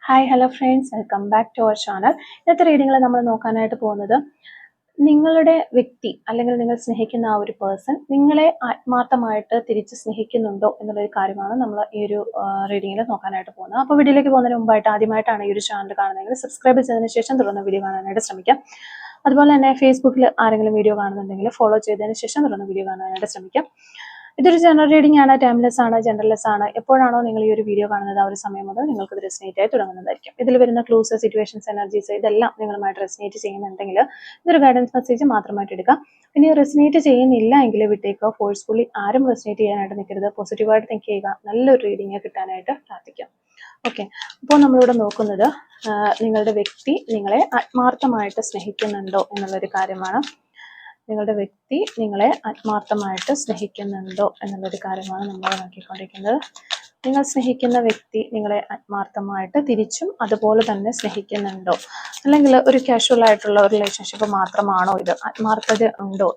Hi hello friends, welcome back to our channel. ഇന്നത്തെ റീഡിങ്ങിൽ നമ്മൾ നോക്കാനായിട്ട് പോകുന്നത് നിങ്ങളുടെ വ്യക്തി അല്ലെങ്കിൽ നിങ്ങൾ സ്നേഹിക്കുന്ന ആ ഒരു പേഴ്സൺ നിങ്ങളെ ആത്മാർത്ഥമായിട്ട് തിരിച്ച് സ്നേഹിക്കുന്നുണ്ടോ എന്നുള്ളൊരു കാര്യമാണ് നമ്മൾ ഈ ഒരു റീഡിങ്ങിൽ നോക്കാനായിട്ട് പോകുന്നത്. അപ്പോൾ വീഡിയോയിലേക്ക് പോകുന്നതിന് മുമ്പായിട്ട് ആദ്യമായിട്ടാണ് ഈ ഒരു ചാനൽ കാണുന്നതെങ്കിൽ സബ്സ്ക്രൈബ് ചെയ്തതിന് ശേഷം തുടർന്ന് വീഡിയോ കാണാനായിട്ട് ശ്രമിക്കാം. അതുപോലെ തന്നെ ഫേസ്ബുക്കിൽ ആരെങ്കിലും വീഡിയോ കാണുന്നുണ്ടെങ്കിൽ ഫോളോ ചെയ്തതിന് ശേഷം തുടർന്ന് വീഡിയോ കാണാനായിട്ട് ശ്രമിക്കാം. ഇതൊരു ജനറൽ റീഡിംഗ് ആണ്, ടൈംലെസ് ആണ്, ജനറൽലെസ് ആണ്. എപ്പോഴാണോ നിങ്ങൾ ഈ ഒരു വീഡിയോ കാണുന്നത് ആ ഒരു സമയം മുതൽ നിങ്ങൾക്ക് ഇത് റെസിനേറ്റ് ആയി തുടങ്ങുന്നതായിരിക്കും. ഇതിൽ വരുന്ന ക്ലൂസ്, സിറ്റുവേഷൻസ്, എനർജീസ് ഇതെല്ലാം നിങ്ങളുമായിട്ട് റെസിനേറ്റ് ചെയ്യുന്നുണ്ടെങ്കിൽ ഇതൊരു ഗൈഡൻസ് മെസ്സേജ് മാത്രമായിട്ട് എടുക്കാം. ഇനി റെസിനേറ്റ് ചെയ്യുന്നില്ല എങ്കിൽ വിട്ടേക്കോ. ഫോഴ്സ്ഫുള്ളി ആരും റെസിനേറ്റ് ചെയ്യാനായിട്ട് നിൽക്കരുത്. പോസിറ്റീവായിട്ട് തിങ്ക് ചെയ്യുക. നല്ലൊരു റീഡിങ് കിട്ടാനായിട്ട് പ്രാർത്ഥിക്കാം. ഓക്കെ, അപ്പോൾ നമ്മളിവിടെ നോക്കുന്നത് നിങ്ങളുടെ വ്യക്തി നിങ്ങളെ ആത്മാർത്ഥമായിട്ട് സ്നേഹിക്കുന്നുണ്ടോ എന്നുള്ളൊരു കാര്യമാണ്. നിങ്ങളുടെ വ്യക്തി നിങ്ങളെ ആത്മാർത്ഥമായിട്ട് സ്നേഹിക്കുന്നുണ്ടോ എന്നുള്ളൊരു കാര്യമാണ് നമ്മൾ നോക്കിക്കൊണ്ടിരിക്കുന്നത്. നിങ്ങൾ സ്നേഹിക്കുന്ന വ്യക്തി നിങ്ങളെ ആത്മാർത്ഥമായിട്ട് തിരിച്ചും അതുപോലെ തന്നെ സ്നേഹിക്കുന്നുണ്ടോ, അല്ലെങ്കിൽ ഒരു കാഷ്വൽ ആയിട്ടുള്ള ഒരു റിലേഷൻഷിപ്പ് മാത്രമാണോ ഇത്? ആത്മാർത്ഥത ഉണ്ടോ?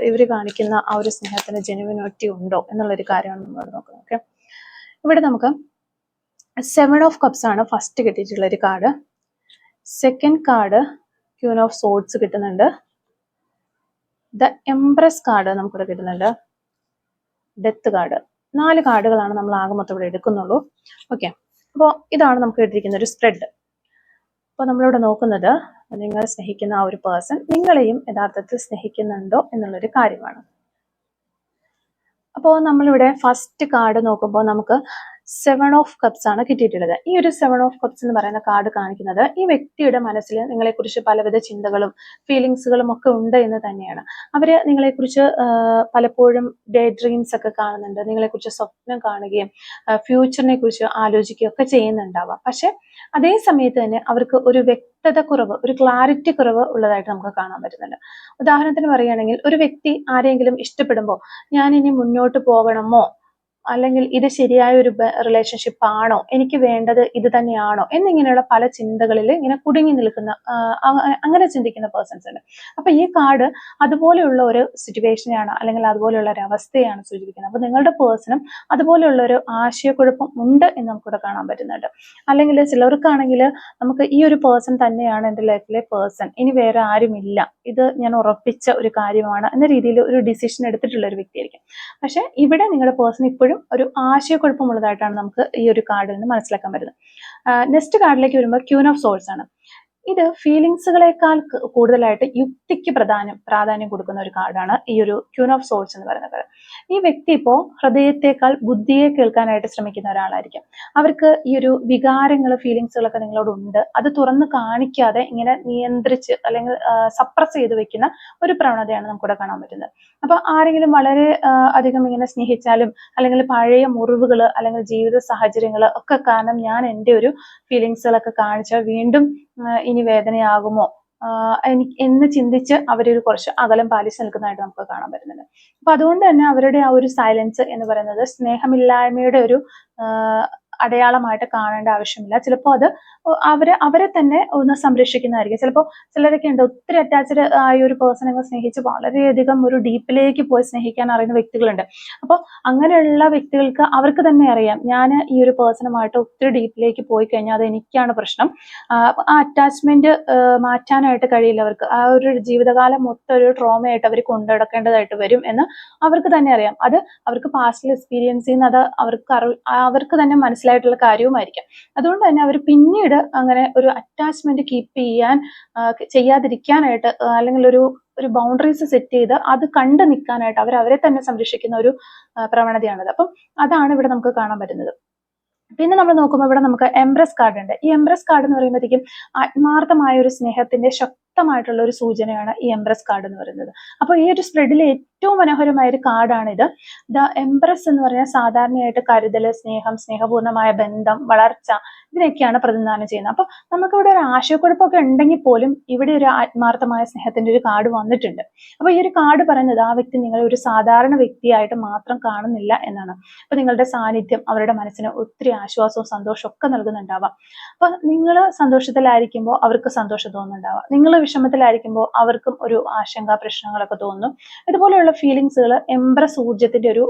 ഇവർ കാണിക്കുന്ന ആ ഒരു സ്നേഹത്തിന് ജെനുവിനിറ്റി ഉണ്ടോ എന്നുള്ളൊരു കാര്യമാണ് നമ്മൾ നോക്കുന്നത്. ഓക്കെ, ഇവിടെ നമുക്ക് 7 ഓഫ് കപ്സ് ആണ് ഫസ്റ്റ് കിട്ടിയിട്ടുള്ള ഒരു card. Second card queen of swords കിട്ടുന്നുണ്ട്. ദ എംപ്രസ് കാർഡ് നമുക്കിവിടെ കിട്ടുന്നുണ്ട്. Death card. 4 കാർഡുകളാണ് നമ്മൾ ആകെ മൊത്തം ഇവിടെ എടുക്കുന്നുള്ളൂ. ഓക്കെ, അപ്പോൾ ഇതാണ് നമുക്ക് കിട്ടിയിരിക്കുന്ന ഒരു സ്പ്രെഡ്. അപ്പോൾ നമ്മളിവിടെ നോക്കുന്നത് നിങ്ങൾ സ്നേഹിക്കുന്ന ആ ഒരു പേഴ്സൺ നിങ്ങളെയും യഥാർത്ഥത്തിൽ സ്നേഹിക്കുന്നുണ്ടോ എന്നുള്ളൊരു കാര്യമാണ്. അപ്പോൾ നമ്മളിവിടെ ഫസ്റ്റ് കാർഡ് നോക്കുമ്പോൾ നമുക്ക് 7 ഓഫ് കപ്സ് ആണ് കിട്ടിയിട്ടുള്ളത്. ഈ ഒരു 7 ഓഫ് കപ്സ് എന്ന് പറയുന്ന കാർഡ് കാണിക്കുന്നത് ഈ വ്യക്തിയുടെ മനസ്സിൽ നിങ്ങളെക്കുറിച്ച് പലവിധ ചിന്തകളും ഫീലിങ്സുകളും ഒക്കെ ഉണ്ട് എന്ന് തന്നെയാണ്. അവര് നിങ്ങളെക്കുറിച്ച് പലപ്പോഴും ഡേ ഡ്രീംസ് ഒക്കെ കാണുന്നുണ്ട്. നിങ്ങളെക്കുറിച്ച് സ്വപ്നം കാണുകയും ഫ്യൂച്ചറിനെ കുറിച്ച് ആലോചിക്കുകയും ഒക്കെ ചെയ്യുന്നുണ്ടാവാം. പക്ഷെ അതേ സമയത്ത് തന്നെ അവർക്ക് ഒരു വ്യക്തത കുറവ്, ഒരു ക്ലാരിറ്റി കുറവ് ഉള്ളതായിട്ട് നമുക്ക് കാണാൻ പറ്റുന്നുണ്ട്. ഉദാഹരണത്തിന് പറയുകയാണെങ്കിൽ, ഒരു വ്യക്തി ആരെങ്കിലും ഇഷ്ടപ്പെടുമ്പോൾ ഞാൻ ഇനി മുന്നോട്ട് പോകണമോ, അല്ലെങ്കിൽ ഇത് ശരിയായ ഒരു റിലേഷൻഷിപ്പ് ആണോ, എനിക്ക് വേണ്ടത് ഇത് തന്നെയാണോ എന്നിങ്ങനെയുള്ള പല ചിന്തകളിൽ ഇങ്ങനെ കുടുങ്ങി നിൽക്കുന്ന അങ്ങനെ ചിന്തിക്കുന്ന പേഴ്സൺസ് ഉണ്ട്. അപ്പൊ ഈ കാർഡ് അതുപോലെയുള്ള ഒരു സിറ്റുവേഷനെയാണ് അല്ലെങ്കിൽ അതുപോലെയുള്ള ഒരു അവസ്ഥയാണ് സൂചിപ്പിക്കുന്നത്. അപ്പൊ നിങ്ങളുടെ പേഴ്സണും അതുപോലെയുള്ള ഒരു ആശയക്കുഴപ്പം ഉണ്ട് എന്ന് നമുക്കിവിടെ കാണാൻ പറ്റുന്നുണ്ട്. അല്ലെങ്കിൽ ചിലർക്കാണെങ്കിൽ നമുക്ക് ഈ ഒരു പേഴ്സൺ തന്നെയാണ് എൻ്റെ ലൈഫിലെ പേഴ്സൺ, ഇനി വേറെ ആരുമില്ല, ഇത് ഞാൻ ഉറപ്പിച്ച ഒരു കാര്യമാണ് എന്ന രീതിയിൽ ഒരു ഡിസിഷൻ എടുത്തിട്ടുള്ള ഒരു വ്യക്തിയായിരിക്കും. പക്ഷെ ഇവിടെ നിങ്ങളുടെ പേഴ്സൺ ഇപ്പോഴും ഒരു ആശയക്കുഴപ്പമുള്ളതായിട്ടാണ് നമുക്ക് ഈ ഒരു കാർഡിൽ നിന്ന് മനസ്സിലാക്കാൻ പറ്റുന്നത്. നെക്സ്റ്റ് കാർഡിലേക്ക് വരുമ്പോൾ ക്യൂൻ ഓഫ് സോൾസ് ആണ്. ഇത് ഫീലിങ്സുകളെക്കാൾ കൂടുതലായിട്ട് യുക്തിക്ക് പ്രാധാന്യം കൊടുക്കുന്ന ഒരു കാർഡാണ് ഈ ഒരു ക്യൂൻ ഓഫ് സോൾസ് എന്ന് പറയുന്ന കാർഡ്. ഈ വ്യക്തി ഇപ്പോൾ ഹൃദയത്തെക്കാൾ ബുദ്ധിയെ കേൾക്കാനായിട്ട് ശ്രമിക്കുന്ന ഒരാളായിരിക്കും. അവർക്ക് ഈ ഒരു വികാരങ്ങൾ, ഫീലിങ്സുകളൊക്കെ നിങ്ങളോട് ഉണ്ട്, അത് തുറന്ന് കാണിക്കാതെ ഇങ്ങനെ നിയന്ത്രിച്ച് അല്ലെങ്കിൽ സപ്രസ് ചെയ്ത് വെക്കുന്ന ഒരു പ്രവണതയാണ് നമുക്കിവിടെ കാണാൻ പറ്റുന്നത്. അപ്പൊ ആരെങ്കിലും വളരെ അധികം ഇങ്ങനെ സ്നേഹിച്ചാലും അല്ലെങ്കിൽ പഴയ മുറിവുകൾ അല്ലെങ്കിൽ ജീവിത സാഹചര്യങ്ങൾ ഒക്കെ കാരണം ഞാൻ എൻ്റെ ഒരു ഫീലിങ്സുകളൊക്കെ കാണിച്ചാൽ വീണ്ടും ഇനി വേദനയാകുമോ എന്ന് ചിന്തിച്ച് അവരൊരു കുറച്ച് അകലം പാലിച്ച് നിൽക്കുന്നതായിട്ട് നമുക്ക് കാണാൻ പറ്റുന്നുണ്ട്. അപ്പൊ അതുകൊണ്ട് തന്നെ അവരുടെ ആ ഒരു സൈലൻസ് എന്ന് പറയുന്നത് സ്നേഹമില്ലായ്മയുടെ ഒരു അടയാളമായിട്ട് കാണേണ്ട ആവശ്യമില്ല. ചിലപ്പോൾ അത് അവരെ തന്നെ ഒന്ന് സംരക്ഷിക്കുന്നതായിരിക്കും. ചിലപ്പോൾ ചിലരൊക്കെ ഉണ്ട് ഒത്തിരി അറ്റാച്ച്ഡ് ആയ ഒരു പേഴ്സണെ സ്നേഹിച്ച് വളരെയധികം ഒരു ഡീപ്പിലേക്ക് പോയി സ്നേഹിക്കാൻ അറിയുന്ന വ്യക്തികളുണ്ട്. അപ്പോൾ അങ്ങനെയുള്ള വ്യക്തികൾക്ക് അവർക്ക് തന്നെ അറിയാം, ഞാൻ ഈ ഒരു പേഴ്സണുമായിട്ട് ഒത്തിരി ഡീപ്പിലേക്ക് പോയി കഴിഞ്ഞാൽ അത് എനിക്കാണ് പ്രശ്നം, ആ അറ്റാച്ച്മെന്റ് മാറ്റാനായിട്ട് കഴിയില്ല അവർക്ക്, ആ ഒരു ജീവിതകാലം മൊത്തം ഒരു ട്രോമയായിട്ട് അവർ കൊണ്ടുനടക്കേണ്ടതായിട്ട് വരും എന്ന് അവർക്ക് തന്നെ അറിയാം. അത് അവർക്ക് പാസ്റ്റിൽ എക്സ്പീരിയൻസ് ചെയ്യുന്ന അത് അവർക്ക് തന്നെ മനസ്സിലായിട്ടുള്ള കാര്യവുമായിരിക്കാം. അതുകൊണ്ട് തന്നെ അവർ പിന്നീട് അങ്ങനെ ഒരു അറ്റാച്ച്മെന്റ് കീപ്പ് ചെയ്യാതിരിക്കാനായിട്ട് അല്ലെങ്കിൽ ഒരു ബൗണ്ടറീസ് സെറ്റ് ചെയ്ത് അത് കണ്ടു നിൽക്കാനായിട്ട് അവരെ തന്നെ സംരക്ഷിക്കുന്ന ഒരു പ്രവണതയാണത്. അപ്പം അതാണ് ഇവിടെ നമുക്ക് കാണാൻ പറ്റുന്നത്. പിന്നെ നമ്മൾ നോക്കുമ്പോൾ ഇവിടെ നമുക്ക് എംപ്രസ് കാർഡ് ഉണ്ട്. ഈ എംപ്രസ് കാർഡ് എന്ന് പറയുമ്പോഴത്തേക്കും ആത്മാർത്ഥമായ ഒരു സ്നേഹത്തിന്റെ ശക്തമായിട്ടുള്ള ഒരു സൂചനയാണ് ഈ എംപ്രസ് കാർഡ് എന്ന് പറയുന്നത്. അപ്പോൾ ഈ ഒരു സ്പ്രെഡിലെ ഏറ്റവും മനോഹരമായ ഒരു കാർഡാണിത്. ദ എംപ്രസ് എന്ന് പറഞ്ഞാൽ സാധാരണയായിട്ട് കരുതൽ, സ്നേഹം, സ്നേഹപൂർണ്ണമായ ബന്ധം, വളർച്ച ഇതിനൊക്കെയാണ് പ്രതിനിധാനം ചെയ്യുന്നത്. അപ്പൊ നമുക്കിവിടെ ഒരു ആശയക്കുഴപ്പമൊക്കെ ഉണ്ടെങ്കിൽ പോലും ഇവിടെ ഒരു ആത്മാർത്ഥമായ സ്നേഹത്തിന്റെ ഒരു കാർഡ് വന്നിട്ടുണ്ട്. അപ്പൊ ഈ ഒരു കാർഡ് പറയുന്നത് ആ വ്യക്തി നിങ്ങളെ ഒരു സാധാരണ വ്യക്തിയായിട്ട് മാത്രം കാണുന്നില്ല എന്നാണ്. അപ്പൊ നിങ്ങളുടെ സാന്നിധ്യം അവരുടെ മനസ്സിന് ഒത്തിരി ആശ്വാസവും സന്തോഷവും ഒക്കെ നൽകുന്നുണ്ടാവാം. അപ്പൊ നിങ്ങൾ സന്തോഷത്തിലായിരിക്കുമ്പോൾ അവർക്ക് സന്തോഷം തോന്നുന്നുണ്ടാവാം, നിങ്ങൾ വിഷമത്തിലായിരിക്കുമ്പോൾ അവർക്കും ഒരു ആശങ്ക, പ്രശ്നങ്ങളൊക്കെ തോന്നും. ഇതുപോലെയുള്ള ഫീലിങ്സുകൾ എംപ്രസ് ഊർജത്തിന്റെ ഒരു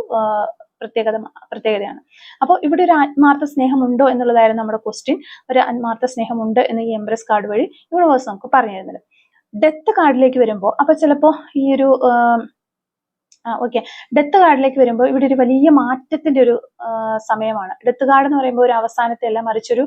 പ്രത്യേകതയാണ്. അപ്പോൾ ഇവിടെ ഒരു ആത്മാർത്ഥ സ്നേഹമുണ്ടോ എന്നുള്ളതായിരുന്നു നമ്മുടെ ക്വസ്റ്റ്യൻ. ഒരു ആത്മാർത്ഥ സ്നേഹമുണ്ട് എന്ന് ഈ എംപ്രസ് കാർഡ് വഴി യൂണിവേഴ്സ് നമുക്ക് പറഞ്ഞു തരുന്നത്. ഡെത്ത് കാർഡിലേക്ക് വരുമ്പോൾ അപ്പൊ ചിലപ്പോൾ ഈ ഒരു ഡെത്ത് കാർഡിലേക്ക് വരുമ്പോൾ ഇവിടെ ഒരു വലിയ മാറ്റത്തിന്റെ ഒരു സമയമാണ്. ഡെത്ത് കാർഡ് എന്ന് പറയുമ്പോൾ ഒരു അവസാനത്തെ അല്ല, മറിച്ചൊരു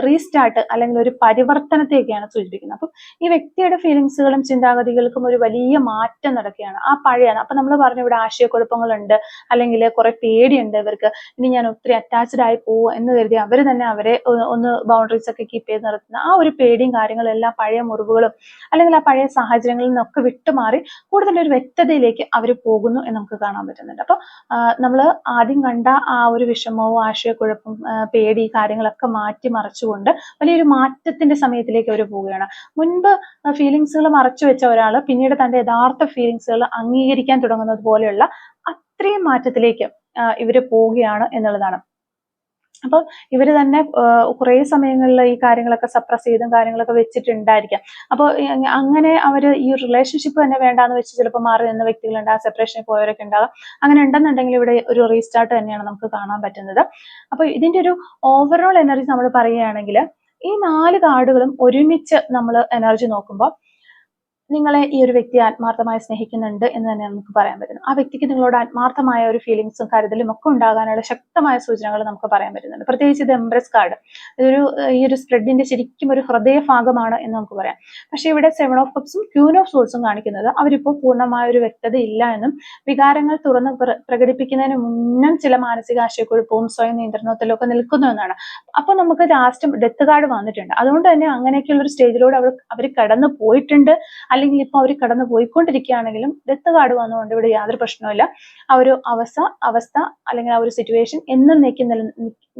റീസ്റ്റാർട്ട് അല്ലെങ്കിൽ ഒരു പരിവർത്തനത്തെയൊക്കെയാണ് സൂചിപ്പിക്കുന്നത്. അപ്പം ഈ വ്യക്തിയുടെ ഫീലിങ്സുകളും ചിന്താഗതികൾക്കും ഒരു വലിയ മാറ്റം നടക്കുകയാണ്. ആ പഴയ അപ്പൊ നമ്മൾ പറഞ്ഞു ഇവിടെ ആശയക്കുഴപ്പങ്ങളുണ്ട്, അല്ലെങ്കിൽ കുറെ പേടിയുണ്ട് ഇവർക്ക്, ഇനി ഞാൻ ഒത്തിരി അറ്റാച്ച്ഡ് ആയി പോവും എന്ന് കരുതി അവർ തന്നെ അവരെ ഒന്ന് ബൗണ്ടറീസ് ഒക്കെ കീപ്പ് ചെയ്ത് നിർത്തുന്ന ആ ഒരു പേടിയും കാര്യങ്ങളും എല്ലാം പഴയ മുറിവുകളും അല്ലെങ്കിൽ ആ പഴയ സാഹചര്യങ്ങളിൽ നിന്നൊക്കെ വിട്ടുമാറി കൂടുതലൊരു വ്യക്തതയിലേക്ക് അവർ പോകുന്നു എന്ന് നമുക്ക് കാണാൻ പറ്റുന്നുണ്ട്. അപ്പൊ നമ്മൾ ആദ്യം കണ്ട ആ ഒരു വിഷമവും ആശയക്കുഴപ്പം പേടി കാര്യങ്ങളൊക്കെ മാറ്റിമറിച്ചുകൊണ്ട് വലിയൊരു മാറ്റത്തിന്റെ സമയത്തിലേക്ക് അവർ പോവുകയാണ്. മുൻപ് ഫീലിങ്സുകൾ മറച്ചു വെച്ച ഒരാൾ പിന്നീട് തന്റെ യഥാർത്ഥ ഫീലിങ്സുകൾ അംഗീകരിക്കാൻ തുടങ്ങുന്നത് പോലെയുള്ള അത്രയും മാറ്റത്തിലേക്ക് ഇവര് പോവുകയാണ് എന്നുള്ളതാണ്. അപ്പൊ ഇവര് തന്നെ കുറെ സമയങ്ങളിൽ ഈ കാര്യങ്ങളൊക്കെ സപ്രസ് ചെയ്തും കാര്യങ്ങളൊക്കെ വെച്ചിട്ടുണ്ടായിരിക്കാം. അപ്പോൾ അങ്ങനെ അവര് ഈ റിലേഷൻഷിപ്പ് തന്നെ വേണ്ടാന്ന് വെച്ച് ചിലപ്പോൾ മാറി നിന്ന വ്യക്തികളുണ്ട്, ആ സെപ്പറേഷനിൽ പോയവരൊക്കെ ഉണ്ടാകാം. അങ്ങനെ ഉണ്ടെന്നുണ്ടെങ്കിൽ ഇവിടെ ഒരു റീസ്റ്റാർട്ട് തന്നെയാണ് നമുക്ക് കാണാൻ പറ്റുന്നത്. അപ്പൊ ഇതിന്റെ ഒരു ഓവറോൾ എനർജി നമ്മൾ പറയുകയാണെങ്കിൽ ഈ 4 കാർഡുകളും ഒരുമിച്ച് നമ്മൾ എനർജി നോക്കുമ്പോൾ നിങ്ങളെ ഈ ഒരു വ്യക്തി ആത്മാർത്ഥമായി സ്നേഹിക്കുന്നുണ്ട് എന്ന് തന്നെ നമുക്ക് പറയാൻ പറ്റുന്നു. ആ വ്യക്തിക്ക് നിങ്ങളോട് ആത്മാർത്ഥമായ ഒരു ഫീലിങ്സും കരുതലും ഒക്കെ ഉണ്ടാകാനുള്ള ശക്തമായ സൂചനകൾ നമുക്ക് പറയാൻ പറ്റുന്നുണ്ട്. പ്രത്യേകിച്ച് ഇത് എംപ്രസ് കാർഡ് ഇതൊരു ഈ ഒരു സ്പ്രെഡിന്റെ ശരിക്കും ഒരു ഹൃദയഭാഗമാണ് എന്ന് നമുക്ക് പറയാം. പക്ഷെ ഇവിടെ 7 ഓഫ് കപ്സും ക്യൂൻ ഓഫ് സോൾസും കാണിക്കുന്നത് അവരിപ്പോൾ പൂർണ്ണമായ ഒരു വ്യക്തത ഇല്ല എന്നും വികാരങ്ങൾ തുറന്ന് പ്രകടിപ്പിക്കുന്നതിന് മുന്നും ചില മാനസിക ആശയക്കുഴപ്പവും സ്വയം നിയന്ത്രണത്തിലും ഒക്കെ നിൽക്കുന്നു എന്നാണ്. അപ്പൊ നമുക്ക് ലാസ്റ്റ് ഡെത്ത് കാർഡ് വന്നിട്ടുണ്ട്. അതുകൊണ്ട് തന്നെ അങ്ങനെയൊക്കെയുള്ള ഒരു സ്റ്റേജിലൂടെ അവർ കടന്നു പോയിട്ടുണ്ട്, അല്ലെങ്കിൽ ഇപ്പൊ അവർ കടന്നു പോയിക്കൊണ്ടിരിക്കുകയാണെങ്കിലും ഡെത്ത് കാർഡ് വന്നുകൊണ്ട് ഇവിടെ യാതൊരു പ്രശ്നവുമില്ല. ആ ഒരു അവസ്ഥ അല്ലെങ്കിൽ ആ ഒരു സിറ്റുവേഷൻ എന്നേക്കും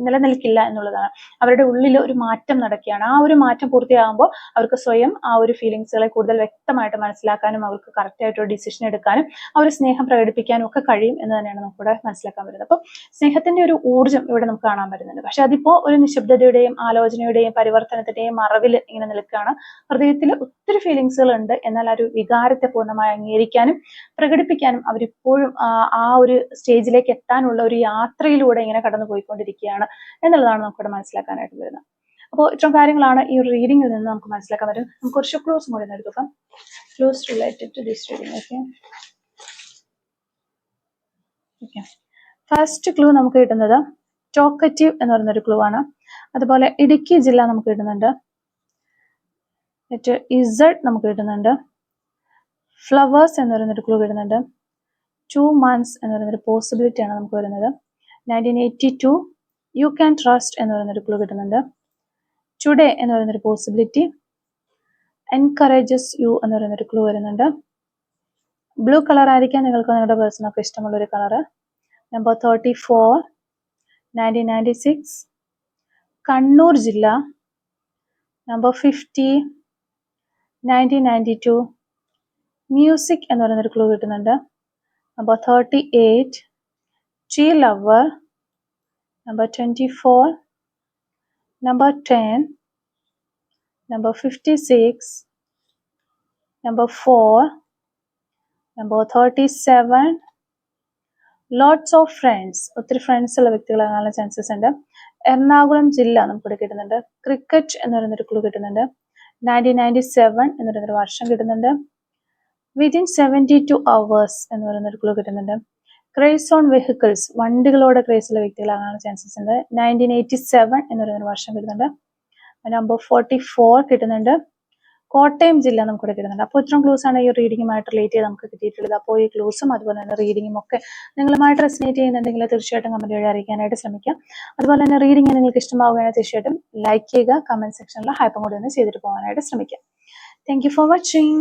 നിലനിൽക്കില്ല എന്നുള്ളതാണ്. അവരുടെ ഉള്ളിൽ ഒരു മാറ്റം നടക്കുകയാണ്. ആ ഒരു മാറ്റം പൂർത്തിയാകുമ്പോൾ അവർക്ക് സ്വയം ആ ഒരു ഫീലിങ്സുകളെ കൂടുതൽ വ്യക്തമായിട്ട് മനസ്സിലാക്കാനും അവർക്ക് കറക്റ്റ് ആയിട്ട് ഒരു ഡിസിഷൻ എടുക്കാനും ആ ഒരു സ്നേഹം പ്രകടിപ്പിക്കാനും ഒക്കെ കഴിയും എന്ന് തന്നെയാണ് നമുക്കിവിടെ മനസ്സിലാക്കാൻ പറ്റുന്നത്. അപ്പോൾ സ്നേഹത്തിന്റെ ഒരു ഊർജ്ജം ഇവിടെ നമുക്ക് കാണാൻ പറ്റുന്നുണ്ട്. പക്ഷെ അതിപ്പോ ഒരു നിശബ്ദതയുടെയും ആലോചനയുടെയും പരിവർത്തനത്തിന്റെയും മറവിൽ ഇങ്ങനെ നിൽക്കുകയാണ്. ഹൃദയത്തിൽ ഒത്തിരി ഫീലിങ്സുകൾ ഉണ്ട്, എന്നാൽ ആ ഒരു വികാരത്തെ പൂർണ്ണമായി അംഗീകരിക്കാനും പ്രകടിപ്പിക്കാനും അവരിപ്പോഴും ആ ഒരു സ്റ്റേജിലേക്ക് എത്താനുള്ള ഒരു യാത്രയിലൂടെ ഇങ്ങനെ കടന്നു പോയിക്കൊണ്ടിരിക്കുകയാണ് എന്നുള്ളതാണ് നമുക്കിവിടെ മനസ്സിലാക്കാനായിട്ട് വരുന്നത്. അപ്പോൾ ഇത്തരം കാര്യങ്ങളാണ് ഈ ഒരു റീഡിങ്ങിൽ നിന്ന് നമുക്ക് മനസ്സിലാക്കാൻ പറ്റും. നമുക്ക് കുറച്ച് ക്ലൂസ് കൂടി എടുക്കാം. Clues related to this reading. Okay, first clue നമുക്ക് കിട്ടുന്നത് ടോക്കറ്റീവ് എന്ന് പറയുന്നൊരു ക്ലൂ ആണ്. അതുപോലെ ഇടുക്കി ജില്ല നമുക്ക് കിട്ടുന്നുണ്ട്. ഇസഡ് നമുക്ക് കിട്ടുന്നുണ്ട്. ഫ്ലവേഴ്സ് എന്ന് പറയുന്നൊരു ക്ലൂ കിട്ടുന്നുണ്ട്. 2 months എന്ന് പറയുന്നൊരു പോസിബിലിറ്റി ആണ് നമുക്ക് വരുന്നത്. 1982 യു ക്യാൻ ട്രസ്റ്റ് എന്ന് പറയുന്നൊരു ക്ലൂ കിട്ടുന്നുണ്ട്. ടുഡേ എന്ന് പറയുന്നൊരു പോസിബിലിറ്റി. എൻകറേജസ് യു എന്ന് പറയുന്നൊരു ക്ലൂ വരുന്നുണ്ട്. ബ്ലൂ കളർ ആയിരിക്കാം നിങ്ങൾക്ക് നിങ്ങളുടെ പേഴ്സണൊക്കെ ഇഷ്ടമുള്ളൊരു കളറ്. നമ്പർ 34 1996 കണ്ണൂർ ജില്ല. നമ്പർ 50 1992 മ്യൂസിക് എന്ന് പറയുന്നൊരു ക്ലൂ കിട്ടുന്നുണ്ട്. Number 38 tree lover. Number 24 number 10 number 56 number 4 number 37 lots of friends. ഒത്തിരി ഫ്രണ്ട്സ് ഉള്ള വ്യക്തികളാകാനുള്ള ചാൻസസ് ഉണ്ട്. എറണാകുളം ജില്ല നമുക്കിവിടെ കിട്ടുന്നുണ്ട്. ക്രിക്കറ്റ് എന്ന് പറയുന്നൊരു ക്ലൂ കിട്ടുന്നുണ്ട്. 1997 എന്ന് പറയുന്നൊരു വർഷം കിട്ടുന്നുണ്ട്. വിതിൻ 72 hours എന്ന് പറയുന്നൊരു ക്ലൂ കിട്ടുന്നുണ്ട്. ക്രേസ് ഓൺ വെഹിക്കിൾസ്, വണ്ടികളോട് ക്രേസ് ഉള്ള വ്യക്തികളാകാനുള്ള ചാൻസസ് ഉണ്ട്. 1987 എന്ന് പറയുന്നൊരു വർഷം കിട്ടുന്നുണ്ട്. നമ്പർ 44 കിട്ടുന്നുണ്ട്. കോട്ടയം ജില്ല നമുക്കിവിടെ കിട്ടുന്നുണ്ട്. അപ്പോൾ ഇത്രയും ക്ലൂസ് ആണ് ഈ റീഡിങ്ങുമായിട്ട് റിലേറ്റ് ചെയ്ത് നമുക്ക് കിട്ടിയിട്ടുള്ളത്. അപ്പോൾ ഈ ക്ലൂസും അതുപോലെ തന്നെ റീഡിങ്ങും ഒക്കെ നിങ്ങളുമായിട്ട് റെസിനേറ്റ് ചെയ്യുന്നുണ്ടെങ്കിൽ തീർച്ചയായിട്ടും കമന്റ് വഴി അറിയിക്കാനായിട്ട് ശ്രമിക്കാം. അതുപോലെ തന്നെ റീഡിങ് നിങ്ങൾക്ക് ഇഷ്ടമാവുകയാണെങ്കിൽ തീർച്ചയായിട്ടും ലൈക്ക് ചെയ്യുക, കമന്റ് സെക്ഷനിൽ ഹൈപ്പും കൂടി ഒന്ന് ചെയ്തിട്ട് പോകാനായിട്ട് ശ്രമിക്കാം. Thank you for watching.